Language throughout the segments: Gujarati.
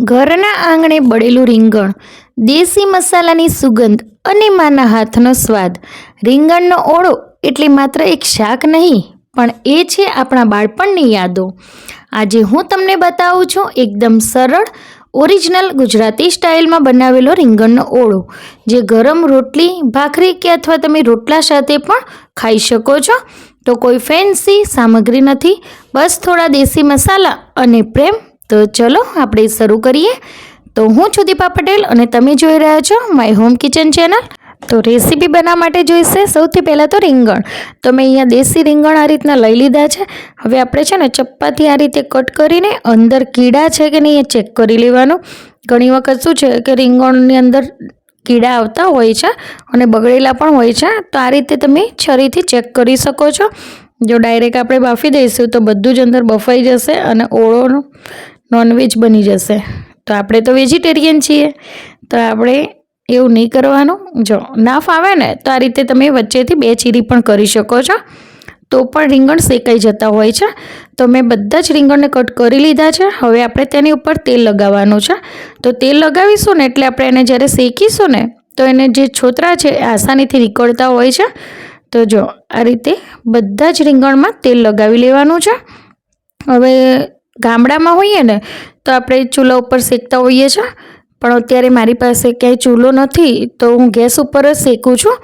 ઘરના આંગણે બળેલું રીંગણ, દેશી મસાલાની સુગંધ અને માના હાથનો સ્વાદ. રીંગણનો ઓળો એટલે માત્ર એક શાક નહીં, પણ એ છે આપણા બાળપણની યાદો. આજે હું તમને બતાવું છું એકદમ સરળ ઓરિજિનલ ગુજરાતી સ્ટાઇલમાં બનાવેલો રીંગણનો ઓળો, જે ગરમ રોટલી, ભાખરી કે અથવા તમે રોટલા સાથે પણ ખાઈ શકો છો. તો કોઈ ફેન્સી સામગ્રી નથી, બસ થોડા દેશી મસાલા અને પ્રેમ. તો ચલો આપણે શરૂ કરીએ. તો હું છું દીપા પટેલ અને તમે જોઈ રહ્યા છો માય હોમ કિચન ચેનલ. તો રેસીપી બનાવવા માટે જોઈશે સૌથી પહેલાં તો રીંગણ. તો મેં અહીંયા દેશી રીંગણ આ રીતના લઈ લીધા છે. હવે આપણે છે ને ચપ્પાથી આ રીતે કટ કરીને અંદર કીડા છે કે નહીં એ ચેક કરી લેવાનું. ઘણી વખત શું છે કે રીંગણની અંદર કીડા આવતા હોય છે અને બગડેલા પણ હોય છે. તો આ રીતે તમે છરીથી ચેક કરી શકો છો. જો ડાયરેક્ટ આપણે બાફી દઈશું તો બધું જ અંદર બફાઈ જશે અને ઓળો નોનવેજ બની જશે. તો આપણે તો વેજીટેરિયન છીએ, તો આપણે એવું નહીં કરવાનું. જો ના ફાવે ને તો આ રીતે તમે વચ્ચેથી 2 ચીરી પણ કરી શકો છો, તો પણ રીંગણ શેકાઈ જતા હોય છે. તો મેં બધા જ રીંગણને કટ કરી લીધા છે. હવે આપણે તેની ઉપર તેલ લગાવવાનું છે. તો તેલ લગાવીશું ને એટલે આપણે એને જ્યારે શેકીશું ને તો એને જે છોતરા છે એ આસાનીથી નીકળતા હોય છે. તો જો આ રીતે બધા જ રીંગણમાં તેલ લગાવી લેવાનું છે. હવે ગામડામાં હોઈએ ને તો આપણે ચૂલા ઉપર શેકતા હોઈએ છીએ, પણ અત્યારે મારી પાસે ક્યાંય ચૂલો નથી તો હું ગેસ ઉપર જ શેકું છું.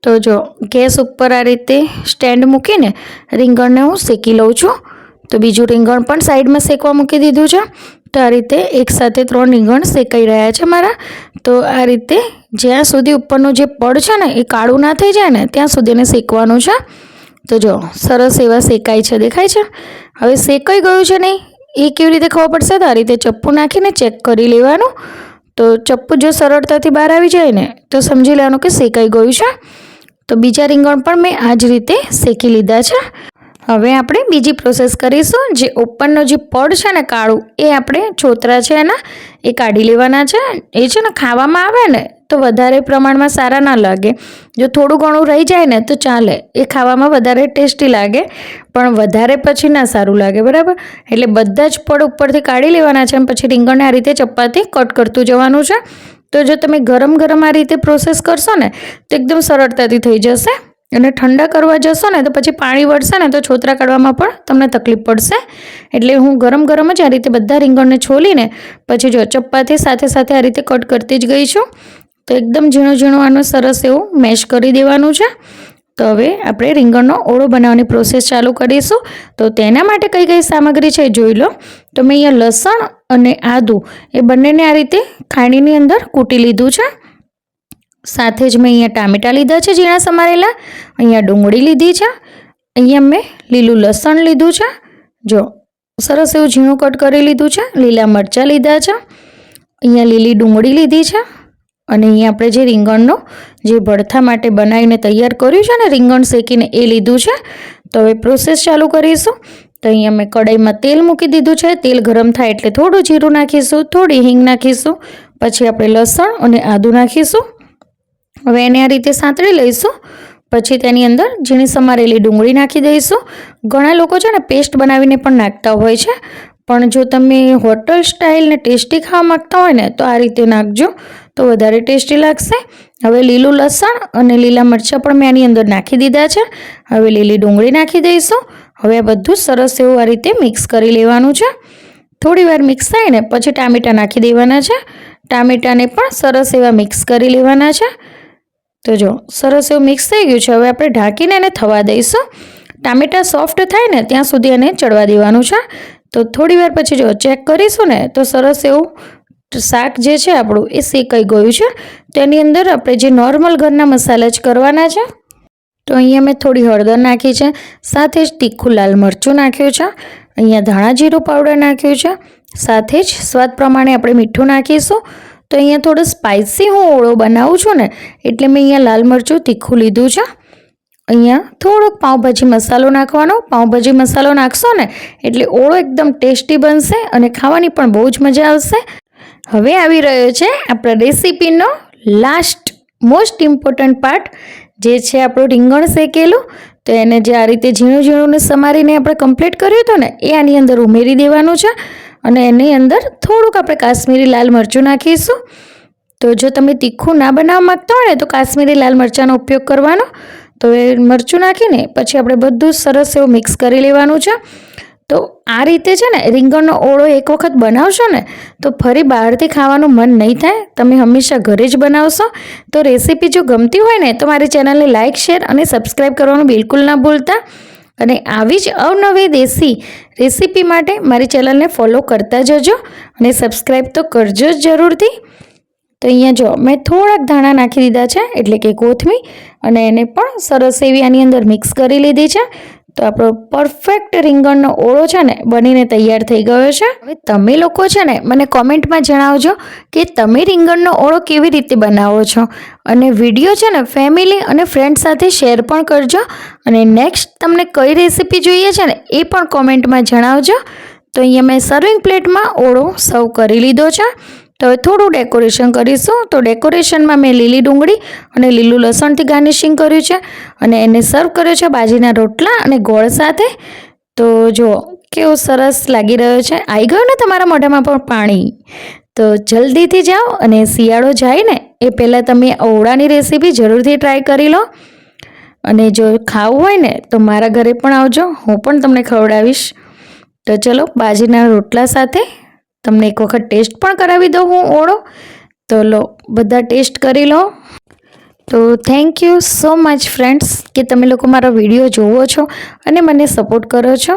તો જો ગેસ ઉપર આ રીતે સ્ટેન્ડ મૂકીને રીંગણને હું શેકી લઉં છું. તો બીજું રીંગણ પણ સાઈડમાં શેકવા મૂકી દીધું છે. તો આ રીતે એકસાથે 3 રીંગણ શેકાઈ રહ્યા છે મારા. તો આ રીતે જ્યાં સુધી ઉપરનું જે પડ છે ને એ કાળું ના થઈ જાય ને ત્યાં સુધી એને શેકવાનું છે. તો જો સરસ એવા શેકાય છે, દેખાય છે. હવે શેકાઈ ગયું છે નહીં એ કેવી રીતે ખબર પડશે? તો આ રીતે ચપ્પુ નાખીને ચેક કરી લેવાનું. તો ચપ્પુ જો સરળતાથી બહાર આવી જાય ને તો સમજી લેવાનું કે શેકાઈ ગયું છે. તો બીજા રીંગણ પણ મેં આ જ રીતે શેકી લીધા છે. હવે આપણે બીજી પ્રોસેસ કરીશું. જે ઉપરનો જે પડ છે ને કાળું એ આપણે છોતરા છે એના એ કાઢી લેવાના છે. એ છે ને ખાવામાં આવે ને તો વધારે પ્રમાણમાં સારા ના લાગે. જો થોડું ઘણું રહી જાય ને તો ચાલે, એ ખાવામાં વધારે ટેસ્ટી લાગે, પણ વધારે પછી ના સારું લાગે, બરાબર? એટલે બધા જ પડ ઉપરથી કાઢી લેવાના છે અને પછી રીંગણને આ રીતે ચપ્પાથી કટ કરતું જવાનું છે. તો જો તમે ગરમ આ રીતે પ્રોસેસ કરશો ને તો એકદમ સરળતાથી થઈ જશે. અને ઠંડા કરવા જશો ને તો પછી પાણી વળશે ને તો છોતરા કાઢવામાં પણ તમને તકલીફ પડશે. એટલે હું ગરમ જ આ રીતે બધા રીંગણને છોલીને પછી જો ચપ્પાથી સાથે આ રીતે કટ કરતી જ ગઈ છું. તો એકદમ ઝીણું આનું સરસ એવું મેશ કરી દેવાનું છે. તો હવે આપણે રીંગણનો ઓળો બનાવવાની પ્રોસેસ ચાલુ કરીશું. તો તેના માટે કઈ સામગ્રી છે એ જોઈ લો. તો મેં અહીંયા લસણ અને આદું એ બંનેને આ રીતે ખાંડીની અંદર કૂટી લીધું છે. સાથે જ મેં અહીંયા ટામેટાં લીધા છે ઝીણા સમારેલા, અહીંયા ડુંગળી લીધી છે, અહીંયા મેં લીલું લસણ લીધું છે, જો સરસ એવું ઝીણું કટ કરી લીધું છે, લીલા મરચાં લીધા છે, અહીંયા લીલી ડુંગળી લીધી છે, અને અહીંયા આપણે જે રીંગણનો જે ભરથા માટે બનાવીને તૈયાર કર્યું છે ને રીંગણ શેકીને એ લીધું છે. તો હવે પ્રોસેસ ચાલુ કરીશું. તો અહીંયા મેં કઢાઈમાં તેલ મૂકી દીધું છે. તેલ ગરમ થાય એટલે થોડું જીરું નાખીશું, થોડી હિંગ નાખીશું, પછી આપણે લસણ અને આદું નાખીશું. હવે એને આ રીતે સાંતળી લઈશું. પછી તેની અંદર ઝીણી સમારેલી ડુંગળી નાખી દઈશું. ઘણા લોકો છે ને પેસ્ટ બનાવીને પણ નાખતા હોય છે, પણ જો તમે હોટલ સ્ટાઇલ ને ટેસ્ટી ખાવા માગતા હોય ને તો આ રીતે નાખજો, તો વધારે ટેસ્ટી લાગશે. હવે લીલું લસણ અને લીલા મરચાં પણ મેં આની અંદર નાખી દીધા છે. હવે લીલી ડુંગળી નાખી દઈશું. હવે આ બધું સરસ એવું આ રીતે મિક્સ કરી લેવાનું છે. થોડી વાર મિક્સ થાય ને પછી ટામેટાં નાખી દેવાના છે. ટામેટાને પણ સરસ એવા મિક્સ કરી લેવાના છે. તો જો સરસ એવું મિક્સ થઈ ગયું છે. હવે આપણે ઢાંકીને એને થવા દઈશું. ટામેટાં સોફ્ટ થાય ને ત્યાં સુધી એને ચડવા દેવાનું છે. તો થોડી વાર પછી જો ચેક કરીશું ને તો સરસ એવું શાક જે છે આપણું એ શેકાઈ ગયું છે. તેની અંદર આપણે જે નોર્મલ ઘરના મસાલા જ કરવાના છે. તો અહીંયા મેં થોડી હળદર નાખી છે, સાથે જ તીખું લાલ મરચું નાખ્યું છે, અહીંયા ધાણા જીરું પાવડર નાખ્યું છે, સાથે જ સ્વાદ પ્રમાણે આપણે મીઠું નાખીશું. તો અહીંયા થોડું સ્પાઇસી હું ઓળો બનાવું છું ને એટલે મેં અહીંયા લાલ મરચું તીખું લીધું છે. અહીંયા થોડોક પાઉંભાજી મસાલો નાખવાનો. પાઉંભાજી મસાલો નાખશો ને એટલે ઓળો એકદમ ટેસ્ટી બનશે અને ખાવાની પણ બહુ જ મજા આવશે. હવે આવી રહ્યો છે આપણા રેસીપીનો લાસ્ટ મોસ્ટ ઇમ્પોર્ટન્ટ પાર્ટ, જે છે આપણું રીંગણ શેકેલું. તો એને જે આ રીતે ઝીણું સમારીને આપણે કમ્પ્લીટ કર્યું હતું ને એ આની અંદર ઉમેરી દેવાનું છે. અને એની અંદર થોડુંક આપણે કાશ્મીરી લાલ મરચું નાખીશું. તો જો તમે તીખું ના બનાવવા માગતા હોય ને તો કાશ્મીરી લાલ મરચાંનો ઉપયોગ કરવાનો. તો એ મરચું નાખીને પછી આપણે બધું સરસ એવું મિક્સ કરી લેવાનું છે. તો આ રીતે છે ને રીંગણનો ઓળો એક વખત બનાવશો ને તો ફરી બહારથી ખાવાનું મન નહીં થાય. તમે હંમેશા ઘરે જ બનાવશો. તો રેસીપી જો ગમતી હોય ને તો મારી ચેનલને લાઇક, શેર અને સબસ્ક્રાઈબ કરવાનું બિલકુલ ના ભૂલતા. અને આવી જ અવનવી દેશી રેસીપી માટે મારી ચેનલને ફોલો કરતા જજો અને સબસ્ક્રાઈબ તો કરજો જ જરૂરથી. તો અહીંયા જો મેં થોડાક ધાણા નાખી દીધા છે, એટલે કે કોથમીર, અને એને પણ સરસ એવી આની અંદર મિક્સ કરી લીધી છે. તો આપણો પરફેક્ટ રીંગણનો ઓળો છે ને બનીને તૈયાર થઈ ગયો છે. હવે તમે લોકો છે ને મને કોમેન્ટમાં જણાવજો કે તમે રીંગણનો ઓળો કેવી રીતે બનાવો છો, અને વિડીયો છે ને ફેમિલી અને ફ્રેન્ડ સાથે શેર પણ કરજો. અને નેક્સ્ટ તમને કઈ રેસીપી જોઈએ છે ને એ પણ કોમેન્ટમાં જણાવજો. તો અહીંયા મેં સર્વિંગ પ્લેટમાં ઓળો સર્વ કરી લીધો છે. તો હવે થોડું ડેકોરેશન કરીશું. તો ડેકોરેશનમાં મેં લીલી ડુંગળી અને લીલું લસણથી ગાર્નિશિંગ કર્યું છે, અને એને સર્વ કર્યો છે બાજરીના રોટલા અને ગોળ સાથે. તો જુઓ કેવો સરસ લાગી રહ્યો છે. આવી ગયું ને તમારા મોઢામાં પણ પાણી? તો જલ્દીથી જાઓ, અને શિયાળો જાય ને એ પહેલાં તમે ઓળાની રેસીપી જરૂરથી ટ્રાય કરી લો. અને જો ખાવું હોય ને તો મારા ઘરે પણ આવજો, હું પણ તમને ખવડાવીશ. તો ચલો બાજરીના રોટલા સાથે તમને એક વખત ટેસ્ટ પણ કરાવી દઉં હું ઓળો. તો લો, બધા ટેસ્ટ કરી લો. તો thank you so much friends કે તમે લોકો મારો વિડીયો જોવો છો અને મને સપોર્ટ કરો છો.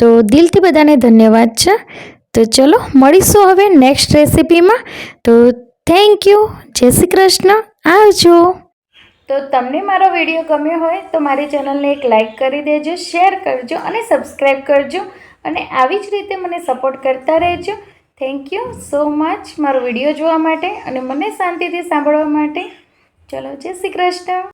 તો દિલથી બધાને ધન્યવાદ છે. તો ચલો મળીશું હવે નેક્સ્ટ રેસીપીમાં. તો થેન્ક યુ. જય શ્રી કૃષ્ણ. આવજો. તો તમને મારો વિડીયો ગમ્યો હોય તો મારી ચેનલને એક લાઈક કરી દેજો, શેર કરજો અને સબસ્ક્રાઈબ કરજો. અને આવી જ રીતે મને સપોર્ટ કરતા રહેજો. થેન્ક યુ સો મચ મારો વિડીયો જોવા માટે અને મને શાંતિથી સાંભળવા માટે. ચલો, જય શ્રી કૃષ્ણ.